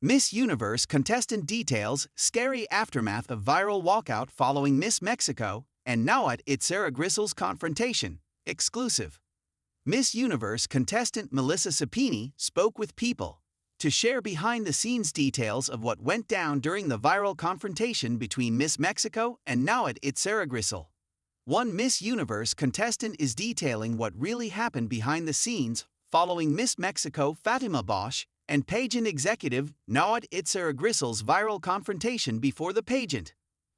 Miss Universe contestant details scary aftermath of viral walkout following Miss Mexico and Nawat Itsaragrisil's confrontation. Exclusive. Miss Universe contestant Melissa Sapini spoke with People to share behind-the-scenes details of what went down during the viral confrontation between Miss Mexico and Nawat Itsaragrisil. One Miss Universe contestant is detailing what really happened behind the scenes following Miss Mexico Fatima Bosch and pageant executive Nawat Itsaragrisil's viral confrontation before the pageant.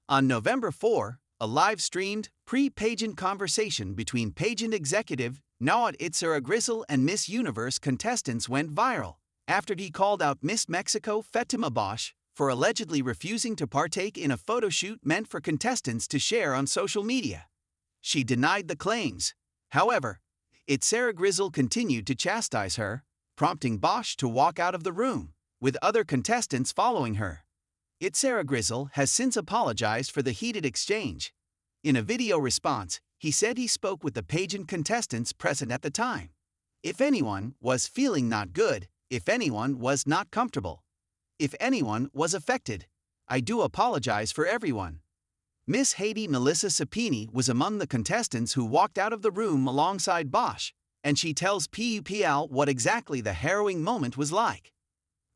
On November 4, a live-streamed, pre-pageant conversation between pageant executive Nawat Itsaragrisil and Miss Universe contestants went viral after he called out Miss Mexico Fatima Bosch for allegedly refusing to partake in a photo shoot meant for contestants to share on social media. She denied the claims. However, Itsaragrisil continued to chastise her, prompting Bosch to walk out of the room, with other contestants following her. Itsaragrisil has since apologized for the heated exchange. In a video response, he said he spoke with the pageant contestants present at the time. If anyone was feeling not good, if anyone was not comfortable, if anyone was affected, I do apologize for everyone. Miss Haiti Melissa Sapini was among the contestants who walked out of the room alongside Bosch, and she tells PUPL what exactly the harrowing moment was like.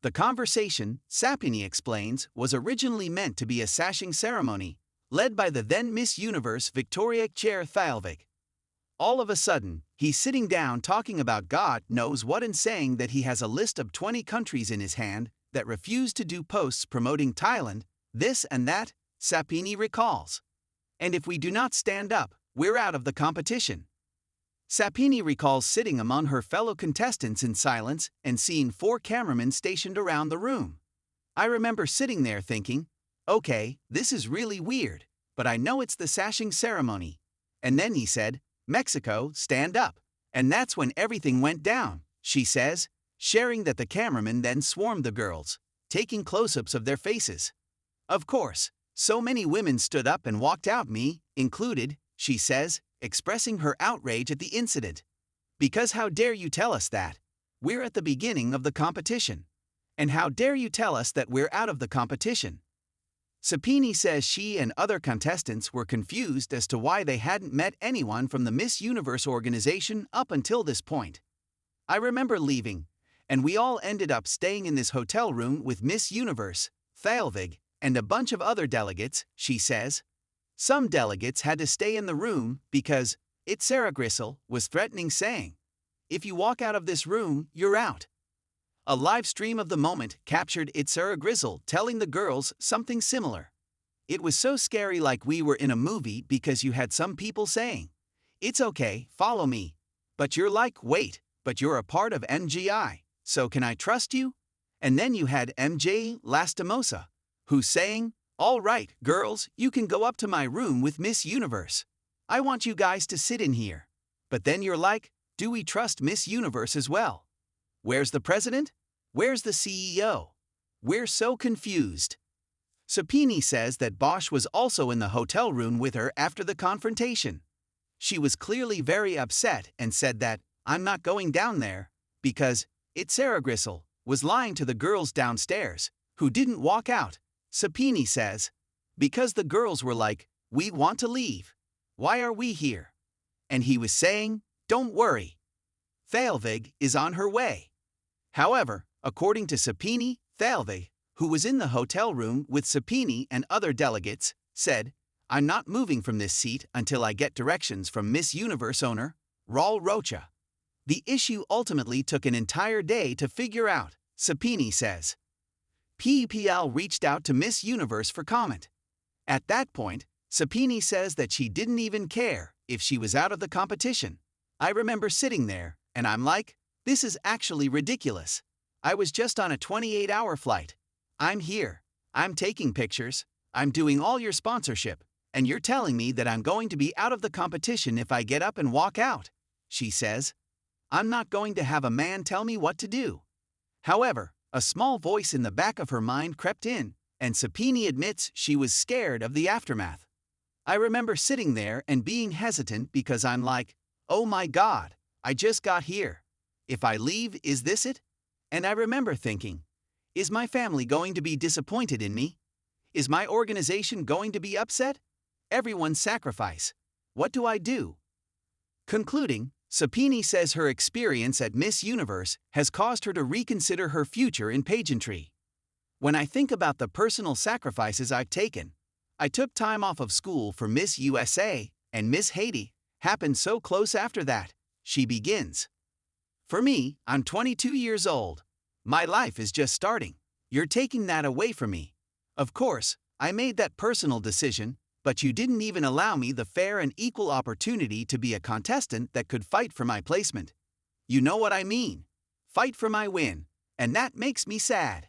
The conversation, Sapini explains, was originally meant to be a sashing ceremony, led by the then Miss Universe Victoria Chair Thalvik. All of a sudden, he's sitting down talking about God knows what and saying that he has a list of 20 countries in his hand that refuse to do posts promoting Thailand, this and that, Sapini recalls. And if we do not stand up, we're out of the competition. Sapini recalls sitting among her fellow contestants in silence and seeing 4 cameramen stationed around the room. I remember sitting there thinking, okay, this is really weird, but I know it's the sashing ceremony. And then he said, Mexico, stand up. And that's when everything went down, she says, sharing that the cameramen then swarmed the girls, taking close-ups of their faces. Of course, so many women stood up and walked out, me included, she says, expressing her outrage at the incident. Because how dare you tell us that? We're at the beginning of the competition. And how dare you tell us that we're out of the competition? Sapini says she and other contestants were confused as to why they hadn't met anyone from the Miss Universe organization up until this point. I remember leaving, and we all ended up staying in this hotel room with Miss Universe, Thalvig, and a bunch of other delegates, she says. Some delegates had to stay in the room because Itsaragrisil was threatening, saying, if you walk out of this room, you're out. A live stream of the moment captured Itsaragrisil telling the girls something similar. It was so scary, like we were in a movie, because you had some people saying, it's okay, follow me. But you're like, wait, but you're a part of MGI, so can I trust you? And then you had MJ Lastimosa, who's saying, all right, girls, you can go up to my room with Miss Universe. I want you guys to sit in here. But then you're like, do we trust Miss Universe as well? Where's the president? Where's the CEO? We're so confused. Sapini says that Bosch was also in the hotel room with her after the confrontation. She was clearly very upset and said that, I'm not going down there, because Itsaragrisil was lying to the girls downstairs, who didn't walk out. Sapini says, because the girls were like, we want to leave. Why are we here? And he was saying, don't worry. Thalvig is on her way. However, according to Sapini, Thalvig, who was in the hotel room with Sapini and other delegates, said, I'm not moving from this seat until I get directions from Miss Universe owner, Raul Rocha. The issue ultimately took an entire day to figure out, Sapini says. PUPL reached out to Miss Universe for comment. At that point, Sapini says that she didn't even care if she was out of the competition. I remember sitting there, and I'm like, this is actually ridiculous. I was just on a 28-hour flight. I'm here. I'm taking pictures. I'm doing all your sponsorship. And you're telling me that I'm going to be out of the competition if I get up and walk out, she says. I'm not going to have a man tell me what to do. However, a small voice in the back of her mind crept in, and Sapini admits she was scared of the aftermath. I remember sitting there and being hesitant because I'm like, oh my God, I just got here. If I leave, is this it? And I remember thinking, Is my family going to be disappointed in me? Is my organization going to be upset? Everyone's sacrifice. What do I do? Concluding, Sapini says her experience at Miss Universe has caused her to reconsider her future in pageantry. When I think about the personal sacrifices I've taken, I took time off of school for Miss USA, and Miss Haiti happened so close after that, she begins. For me, I'm 22 years old. My life is just starting. You're taking that away from me. Of course, I made that personal decision, but you didn't even allow me the fair and equal opportunity to be a contestant that could fight for my placement. You know what I mean. Fight for my win, and that makes me sad.